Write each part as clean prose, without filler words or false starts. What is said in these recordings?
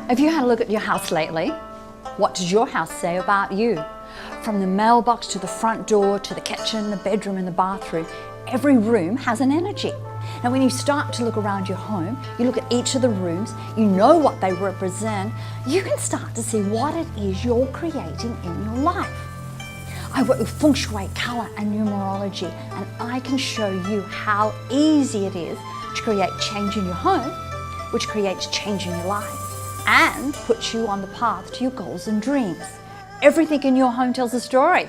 Have you had a look at your house lately? What does your house say about you? From the mailbox to the front door to the kitchen, the bedroom and the bathroom, every room has an energy. Now when you start to look around your home, you look at each of the rooms, you know what they represent, you can start to see what it is you're creating in your life. I work with feng shui, colour and numerology, and I can show you how easy it is to create change in your home, which creates change in your life and puts you on the path to your goals and dreams. Everything in your home tells a story.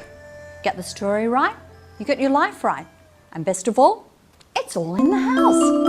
Get the story right, you get your life right. And best of all, it's all in the house.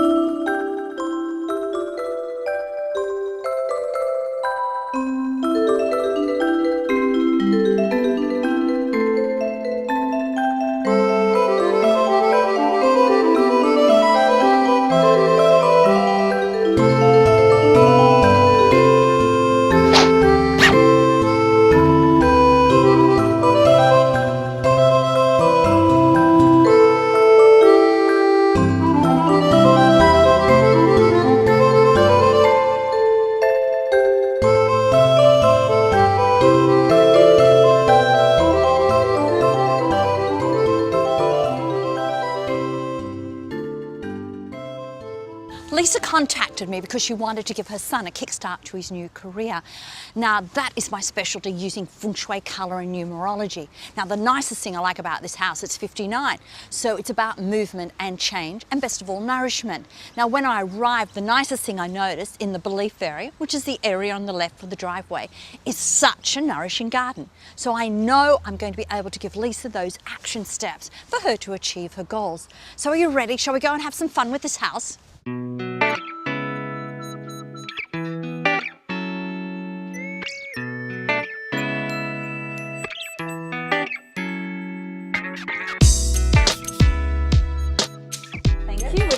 Lisa contacted me because she wanted to give her son a kickstart to his new career. Now that is my specialty, using feng shui, colour and numerology. Now the nicest thing I like about this house, it's 59, so it's about movement and change and best of all nourishment. Now when I arrived, the nicest thing I noticed in the belief area, which is the area on the left of the driveway, is such a nourishing garden. So I know I'm going to be able to give Lisa those action steps for her to achieve her goals. So are you ready? Shall we go and have some fun with this house? We're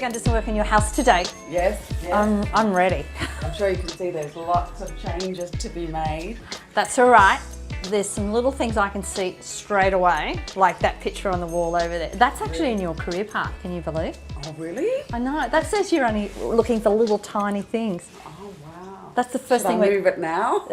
going to do some work in your house today. Yes. I'm ready. I'm sure you can see there's lots of changes to be made. That's all right. There's some little things I can see straight away, like that picture on the wall over there. That's actually in your career path, can you believe? Oh, really? I know. That says you're only looking for little tiny things. Oh, wow. That's the first thing I move it now?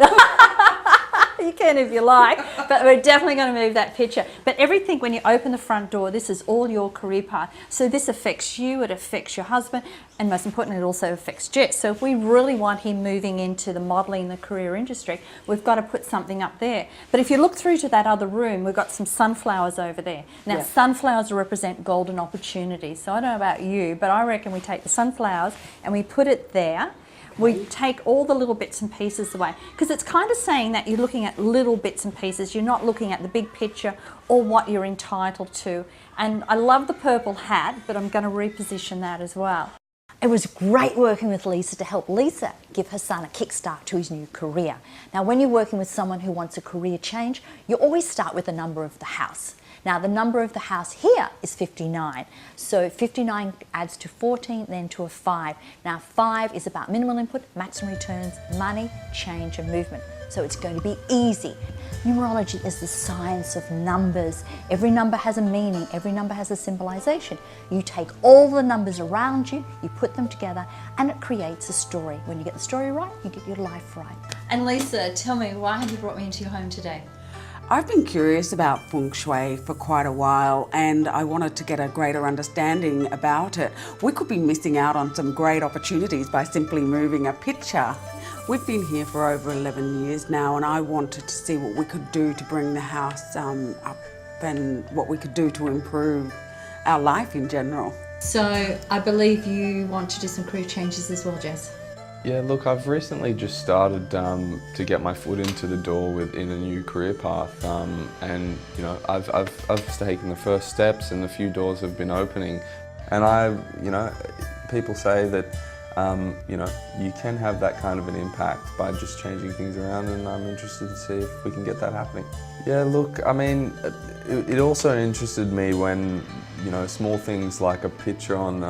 You can if you like, but we're definitely going to move that picture. But everything, when you open the front door, this is all your career path. So this affects you, it affects your husband, and most importantly, it also affects Jess. So if we really want him moving into the modelling, the career industry, we've got to put something up there. But if you look through to that other room, we've got some sunflowers over there. Now, yeah. Sunflowers represent golden opportunities. So I don't know about you, but I reckon we take the sunflowers and we put it there. We take all the little bits and pieces away, because it's kind of saying that you're looking at little bits and pieces. You're not looking at the big picture or what you're entitled to. And I love the purple hat, but I'm going to reposition that as well. It was great working with Lisa to help Lisa give her son a kickstart to his new career. Now, when you're working with someone who wants a career change, you always start with the number of the house. Now, the number of the house here is 59. So 59 adds to 14, then to a 5. Now, 5 is about minimal input, maximum returns, money, change, and movement. So it's going to be easy. Numerology is the science of numbers. Every number has a meaning. Every number has a symbolization. You take all the numbers around you, you put them together, and it creates a story. When you get the story right, you get your life right. And Lisa, tell me, why have you brought me into your home today? I've been curious about feng shui for quite a while, and I wanted to get a greater understanding about it. We could be missing out on some great opportunities by simply moving a picture. We've been here for over 11 years now, and I wanted to see what we could do to bring the house up and what we could do to improve our life in general. So I believe you want to do some career changes as well, Jess? Yeah, look, I've recently just started to get my foot into the door in a new career path, and you know, I've taken the first steps, and a few doors have been opening, and people say that you know, you can have that kind of an impact by just changing things around, and I'm interested to see if we can get that happening. Yeah, look, I mean, it also interested me when, you know, small things like a picture on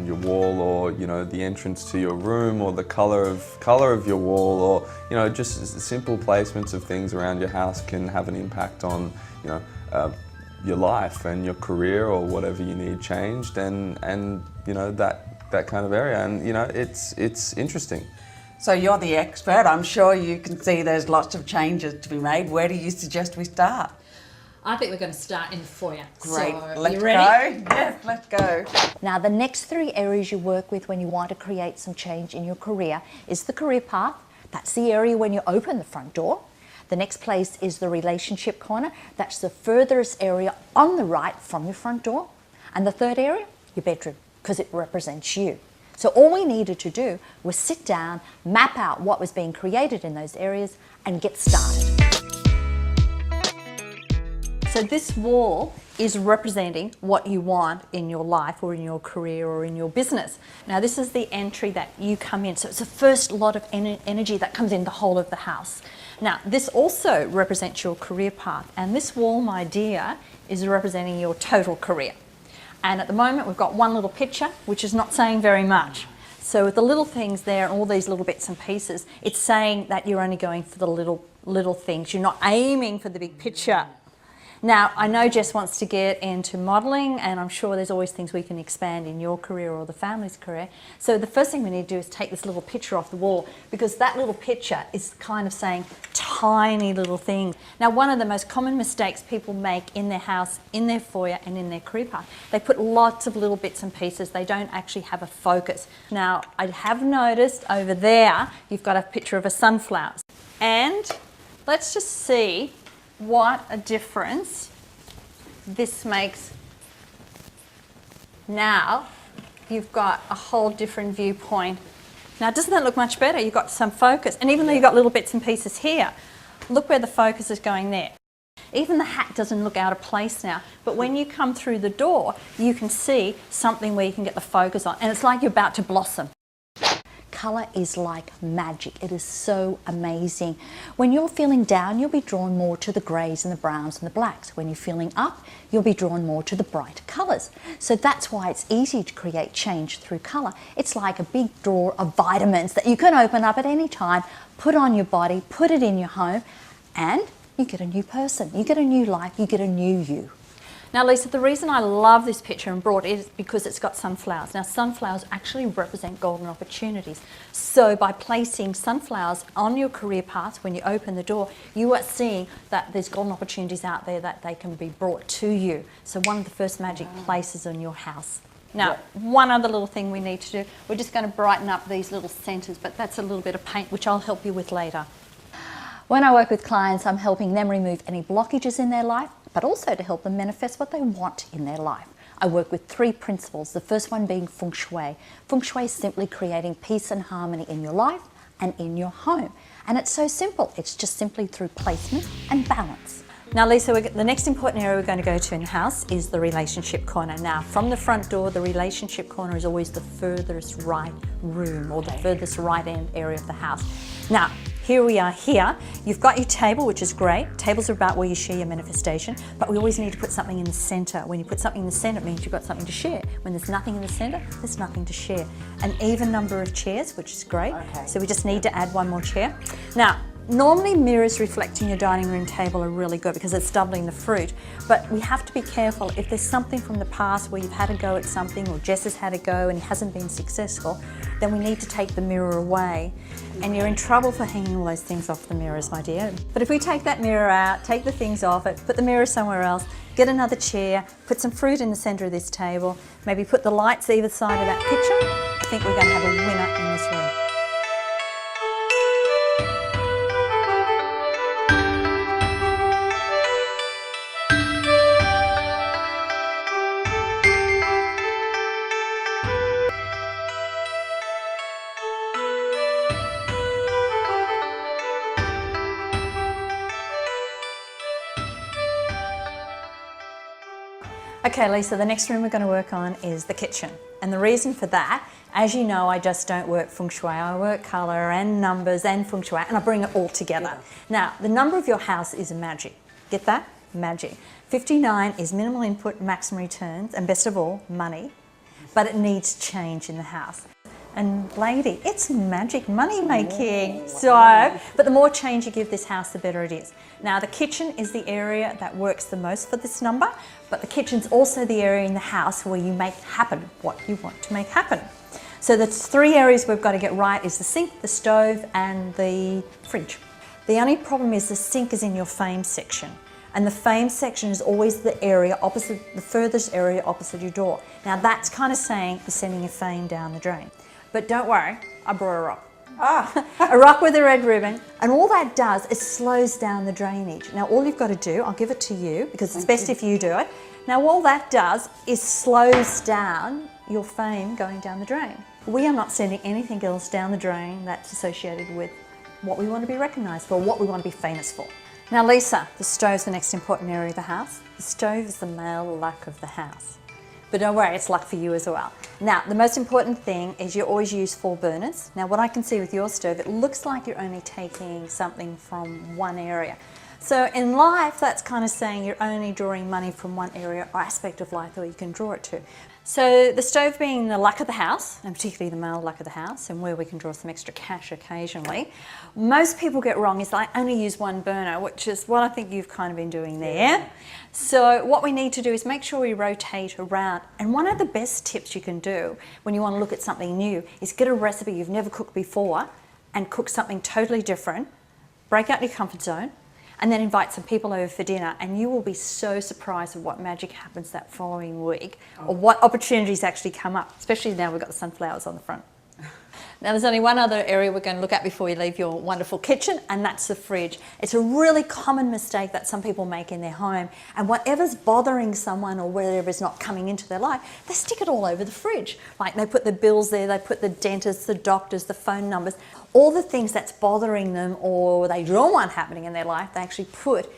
your wall, or, you know, the entrance to your room, or the colour of your wall, or, you know, just simple placements of things around your house can have an impact on, you know, your life and your career, or whatever you need changed, and you know, that kind of area. And you know, it's interesting. So you're the expert. I'm sure you can see there's lots of changes to be made. Where do you suggest we start? I think we're going to start in the foyer. Great. So, Let's you ready? go. Yes, let's go. Now, the next 3 areas you work with when you want to create some change in your career is the career path. That's the area when you open the front door. The next place is the relationship corner. That's the furthest area on the right from your front door. And the third area, your bedroom, because it represents you. So all we needed to do was sit down, map out what was being created in those areas, and get started. So this wall is representing what you want in your life or in your career or in your business. Now this is the entry that you come in. So it's the first lot of energy that comes in the whole of the house. Now this also represents your career path, and this wall, my dear, is representing your total career. And at the moment we've got one little picture which is not saying very much. So with the little things there and all these little bits and pieces, it's saying that you're only going for the little things. You're not aiming for the big picture. Now, I know Jess wants to get into modelling, and I'm sure there's always things we can expand in your career or the family's career. So the first thing we need to do is take this little picture off the wall, because that little picture is kind of saying tiny little things. Now, one of the most common mistakes people make in their house, in their foyer and in their career path, they put lots of little bits and pieces. They don't actually have a focus. Now, I have noticed over there, you've got a picture of a sunflower. And let's just see what a difference this makes. Now you've got a whole different viewpoint. Now doesn't that look much better? You've got some focus, and even though you've got little bits and pieces here, look where the focus is going there. Even the hat doesn't look out of place now, but when you come through the door you can see something where you can get the focus on, and it's like you're about to blossom. Colour is like magic. It is so amazing. When you're feeling down, you'll be drawn more to the greys and the browns and the blacks. When you're feeling up, you'll be drawn more to the brighter colours. So that's why it's easy to create change through colour. It's like a big drawer of vitamins that you can open up at any time, put on your body, put it in your home, and you get a new person. You get a new life. You get a new you. Now Lisa, the reason I love this picture and brought it is because it's got sunflowers. Now sunflowers actually represent golden opportunities. So by placing sunflowers on your career path, when you open the door, you are seeing that there's golden opportunities out there that they can be brought to you. So one of the first magic places in your house. Now, one other little thing we need to do, we're just going to brighten up these little centres, but that's a little bit of paint, which I'll help you with later. When I work with clients, I'm helping them remove any blockages in their life, but also to help them manifest what they want in their life. I work with 3 principles, the first one being feng shui. Feng shui is simply creating peace and harmony in your life and in your home. And it's so simple, it's just simply through placement and balance. Now Lisa, the next important area we're going to go to in the house is the relationship corner. Now from the front door, the relationship corner is always the furthest right room or the furthest right end area of the house. Now, here we are here. You've got your table, which is great. Tables are about where you share your manifestation, but we always need to put something in the center. When you put something in the center, it means you've got something to share. When there's nothing in the center, there's nothing to share. An even number of chairs, which is great. Okay. So we just need to add one more chair. Now, normally mirrors reflecting your dining room table are really good because it's doubling the fruit, but we have to be careful. If there's something from the past where you've had a go at something, or Jess has had a go and he hasn't been successful, then we need to take the mirror away. And you're in trouble for hanging all those things off the mirrors, my dear. But if we take that mirror out, take the things off it, put the mirror somewhere else, get another chair, put some fruit in the center of this table, maybe put the lights either side of that picture, I think we're going to have a winner in this room. Okay Lisa, the next room we're going to work on is the kitchen. And the reason for that, as you know, I just don't work feng shui, I work colour and numbers and feng shui, and I bring it all together. Now, the number of your house is magic. Get that? Magic. 59 is minimal input, maximum returns, and best of all, money. But it needs change in the house. And lady, it's magic money making. But the more change you give this house, the better it is. Now the kitchen is the area that works the most for this number, but the kitchen's also the area in the house where you make happen what you want to make happen. So the 3 areas we've got to get right is the sink, the stove and the fridge. The only problem is the sink is in your fame section. And the fame section is always the area opposite, the furthest area opposite your door. Now that's kind of saying you're sending your fame down the drain. But don't worry, I brought a rock. A rock with a red ribbon, and all that does is slows down the drainage. Now all you've got to do, I'll give it to you because it's best if you do it. Now all that does is slows down your fame going down the drain. We are not sending anything else down the drain that's associated with what we want to be recognised for, what we want to be famous for. Now Lisa, the stove's the next important area of the house. The stove is the male luck of the house. But don't worry, it's luck for you as well. Now, the most important thing is you always use 4 burners. Now, what I can see with your stove, it looks like you're only taking something from one area. So in life, that's kind of saying you're only drawing money from one area or aspect of life that you can draw it to. So the stove being the luck of the house, and particularly the male luck of the house, and where we can draw some extra cash occasionally, most people get wrong is they only use 1 burner, which is what I think you've kind of been doing there. So what we need to do is make sure we rotate around. And one of the best tips you can do when you want to look at something new is get a recipe you've never cooked before and cook something totally different, break out your comfort zone, and then invite some people over for dinner, and you will be so surprised at what magic happens that following week, or what opportunities actually come up, especially now we've got the sunflowers on the front. Now there's only one other area we're going to look at before you leave your wonderful kitchen, and that's the fridge. It's a really common mistake that some people make in their home, and whatever's bothering someone or whatever's not coming into their life, they stick it all over the fridge. Like they put the bills there, they put the dentists, the doctors, the phone numbers, all the things that's bothering them or they don't want happening in their life, they actually put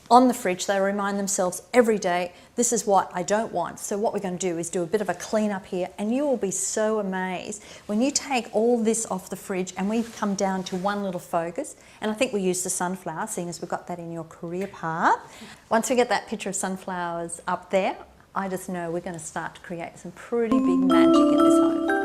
on the fridge. They remind themselves every day, this is what I don't want. So what we're going to do is do a bit of a clean up here, and you will be so amazed when you take all this off the fridge and we've come down to one little focus. And I think we use the sunflower, seeing as we've got that in your career path. Once we get that picture of sunflowers up there, I just know we're going to start to create some pretty big magic in this home.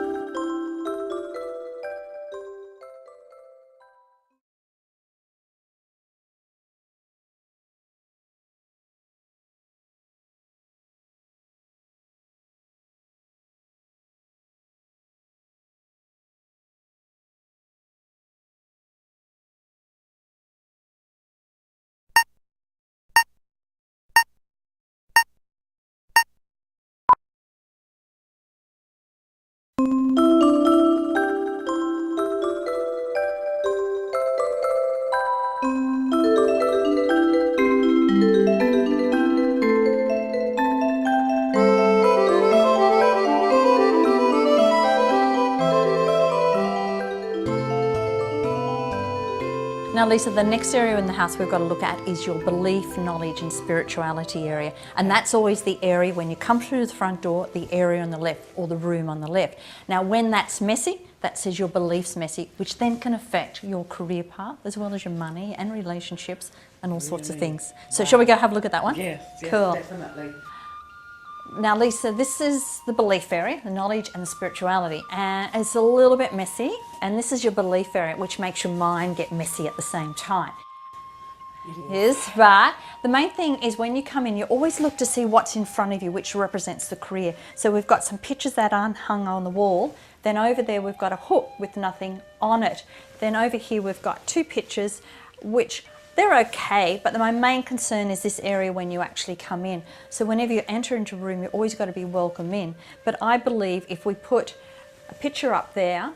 Now Lisa, the next area in the house we've got to look at is your belief, knowledge and spirituality area. And that's always the area when you come through the front door, the area on the left or the room on the left. Now when that's messy, that says your belief's messy, which then can affect your career path as well as your money and relationships and all sorts of things. So shall we go have a look at that one? Yes, cool. Definitely. Now Lisa, this is the belief area, the knowledge and the spirituality, and it's a little bit messy, and this is your belief area, which makes your mind get messy at the same time. Yes, but the main thing is when you come in, you always look to see what's in front of you, which represents the career. So we've got some pictures that aren't hung on the wall, then over there we've got a hook with nothing on it. Then over here we've got 2 pictures, which they're okay, but my main concern is this area when you actually come in. So whenever you enter into a room, you've always got to be welcome in. But I believe if we put a picture up there,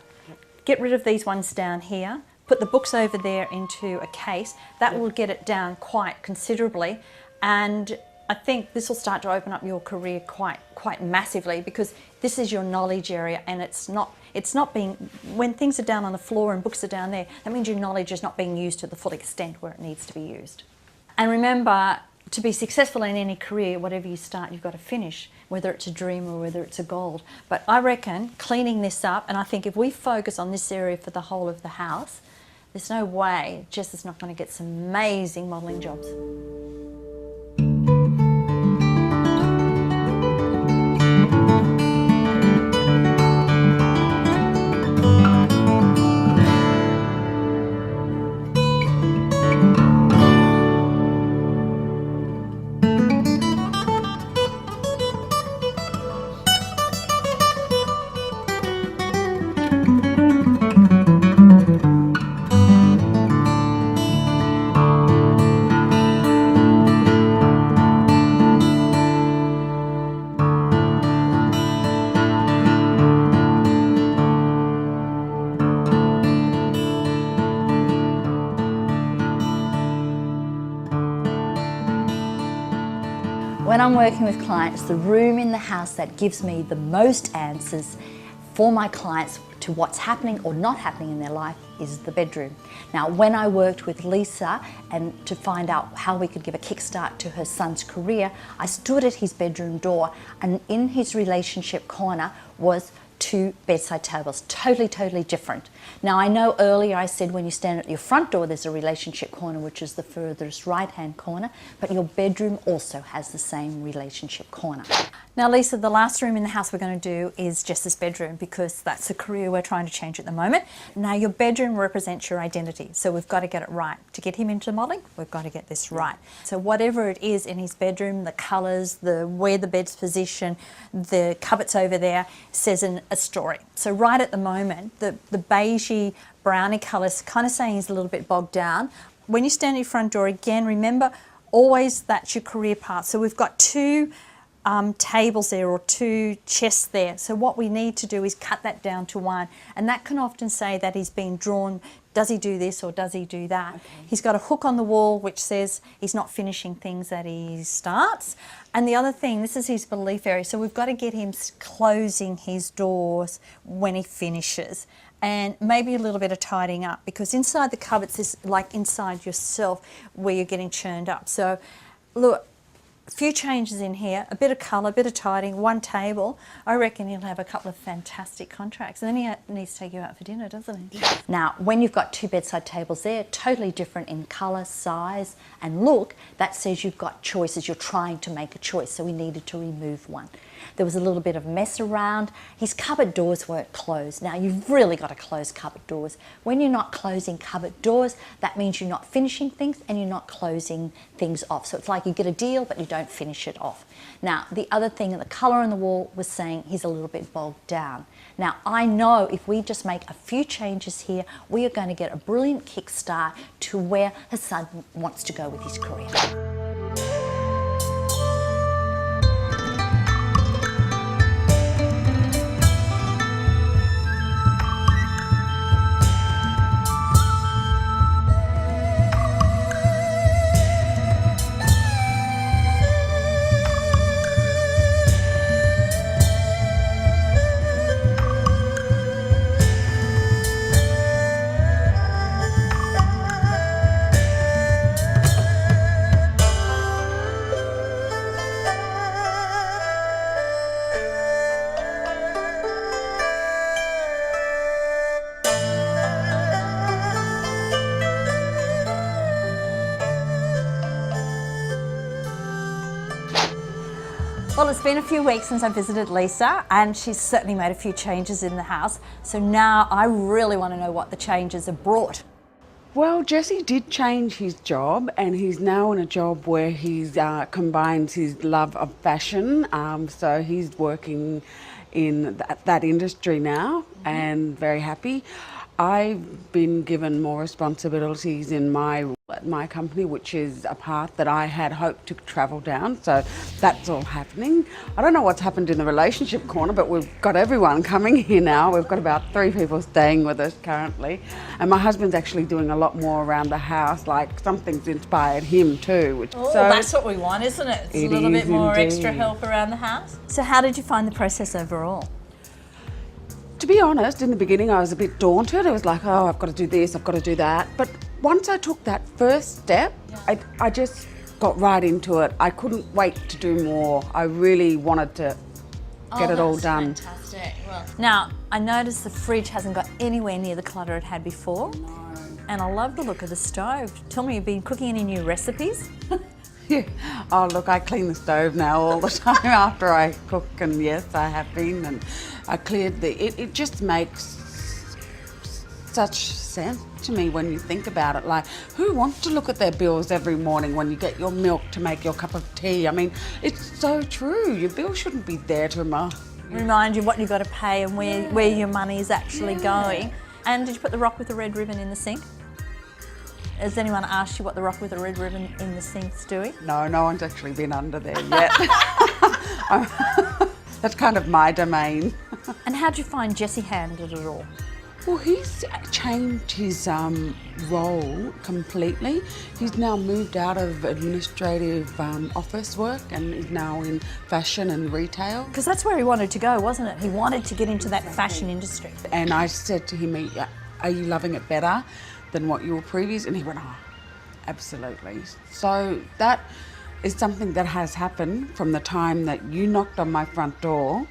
get rid of these ones down here, put the books over there into a case, that will get it down quite considerably. And I think this will start to open up your career quite massively, because this is your knowledge area, and it's not being, when things are down on the floor and books are down there, that means your knowledge is not being used to the full extent where it needs to be used. And remember, to be successful in any career, whatever you start, you've got to finish, whether it's a dream or whether it's a goal. But I reckon cleaning this up, and I think if we focus on this area for the whole of the house, there's no way Jess is not going to get some amazing modelling jobs. When I'm working with clients, the room in the house that gives me the most answers for my clients to what's happening or not happening in their life is the bedroom. Now, when I worked with Lisa and to find out how we could give a kickstart to her son's career, I stood at his bedroom door, and in his relationship corner was 2 bedside tables, totally different. Now, I know earlier I said when you stand at your front door there's a relationship corner, which is the furthest right hand corner, but your bedroom also has the same relationship corner. Now, Lisa, the last room in the house we're going to do is just this bedroom, because that's the career we're trying to change at the moment. Now, your bedroom represents your identity, so we've got to get it right. To get him into modelling, we've got to get this right. So whatever it is in his bedroom, the colours, where the bed's positioned, the cupboards over there, says a story. So right at the moment, the beigey, browny colours kind of saying he's a little bit bogged down. When you stand at your front door, again, remember, always that's your career path. So we've got 2 tables there, or 2 chests there. So what we need to do is cut that down to 1, and that can often say that he's been drawn. Does he do this or does he do that? Okay. He's got a hook on the wall which says he's not finishing things that he starts. And the other thing, this is his belief area, so we've got to get him closing his doors when he finishes. And maybe a little bit of tidying up, because inside the cupboards is like inside yourself where you're getting churned up. So look, a few changes in here, a bit of colour, a bit of tidying, 1 table. I reckon he'll have a couple of fantastic contracts. And then he needs to take you out for dinner, doesn't he? Now, when you've got 2 bedside tables there, totally different in colour, size and look, that says you've got choices. You're trying to make a choice, so we needed to remove 1. There was a little bit of mess around. His cupboard doors weren't closed. Now, you've really got to close cupboard doors. When you're not closing cupboard doors, that means you're not finishing things and you're not closing things off. So it's like you get a deal, but you don't finish it off. Now, the other thing, the colour on the wall was saying he's a little bit bogged down. Now, I know if we just make a few changes here, we are going to get a brilliant kickstart to where her son wants to go with his career. Well, it's been a few weeks since I visited Lisa, and she's certainly made a few changes in the house. So now I really want to know what the changes have brought. Well, Jesse did change his job, and he's now in a job where he's combines his love of fashion. So he's working in that industry now, and very happy. I've been given more responsibilities in my company, which is a path that I had hoped to travel down, so that's all happening. I don't know what's happened in the relationship corner, but we've got everyone coming here now. We've got about 3 people staying with us currently, and my husband's actually doing a lot more around the house, like something's inspired him too. So that's what we want, isn't it? It's a little bit more extra help around the house. So how did you find the process overall? To be honest, in the beginning I was a bit daunted. It was like, oh, I've got to do this, I've got to do that. But once I took that first step, I just got right into it. I couldn't wait to do more. I really wanted to get it all done. Fantastic. Well, now, I noticed the fridge hasn't got anywhere near the clutter it had before. No. And I love the look of the stove. Tell me, you've been cooking any new recipes? Yeah. Oh, look, I clean the stove now all the time after I cook, and yes, I have been, and I cleared it just makes such sense to me when you think about it. Like, who wants to look at their bills every morning when you get your milk to make your cup of tea? I mean, it's so true. Your bill shouldn't be there to remind you what you've got to pay and where your money is actually going. And did you put the rock with the red ribbon in the sink? Has anyone asked you what the rock with the red ribbon in the sink's doing? No, no one's actually been under there yet. That's kind of my domain. And how did you find Jessie handled it all? Well, he's changed his role completely. He's now moved out of administrative office work and is now in fashion and retail. Because that's where he wanted to go, wasn't it? He wanted to get into that fashion industry. And I said to him, are you loving it better than what you were previous? And he went, oh, absolutely. So that is something that has happened from the time that you knocked on my front door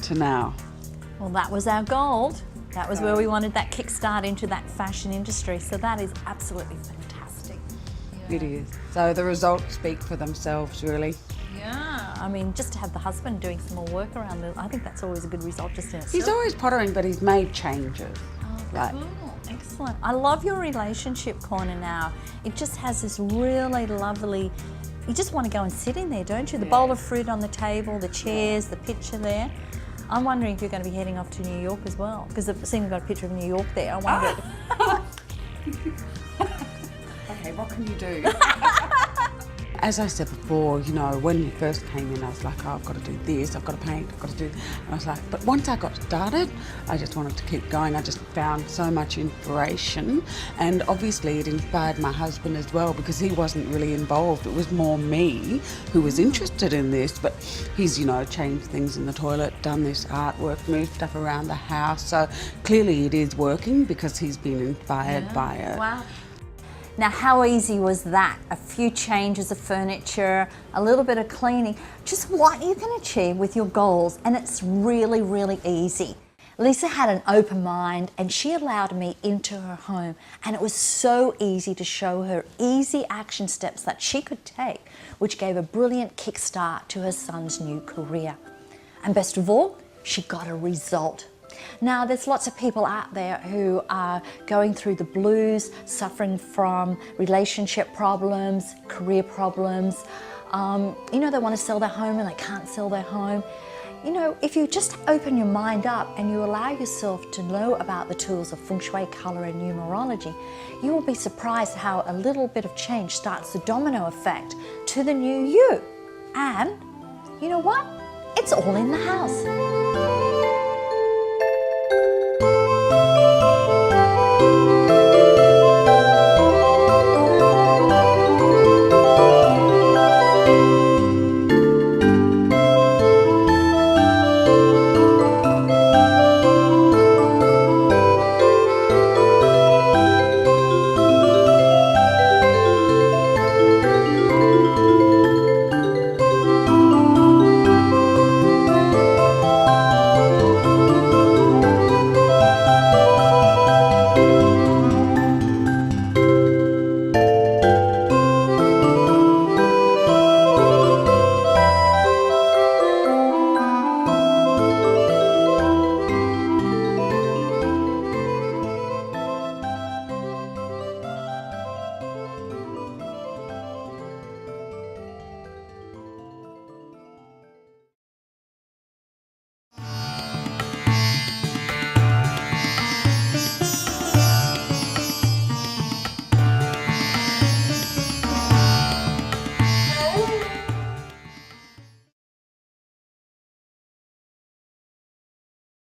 to now. Well, that was our goal. That was where we wanted that kickstart into that fashion industry. So that is absolutely fantastic. It is. So the results speak for themselves, really. Yeah. I mean, just to have the husband doing some more work around it, I think that's always a good result just in itself. He's always pottering, but he's made changes. Oh, cool. Excellent. I love your relationship corner now. It just has this really lovely, you just want to go and sit in there, don't you? The bowl of fruit on the table, the chairs, the picture there. I'm wondering if you're going to be heading off to New York as well, because I've seen we've got a picture of New York there. I wonder. Okay, what can you do? As I said before, you know, when you first came in, I was like, oh, I've got to do this, I've got to paint, I've got to do... And I was like, but once I got started, I just wanted to keep going. I just found so much inspiration. And obviously it inspired my husband as well, because he wasn't really involved. It was more me who was interested in this, but he's, you know, changed things in the toilet, done this artwork, moved stuff around the house. So clearly it is working because he's been inspired by it. Wow. Now, how easy was that? A few changes of furniture, a little bit of cleaning, just what you can achieve with your goals, and it's really, really easy. Lisa had an open mind and she allowed me into her home, and it was so easy to show her easy action steps that she could take, which gave a brilliant kickstart to her son's new career. And best of all, she got a result. Now, there's lots of people out there who are going through the blues, suffering from relationship problems, career problems. You know, they want to sell their home and they can't sell their home. You know, if you just open your mind up and you allow yourself to know about the tools of feng shui, colour and numerology, you will be surprised how a little bit of change starts the domino effect to the new you. And you know what? It's all in the house.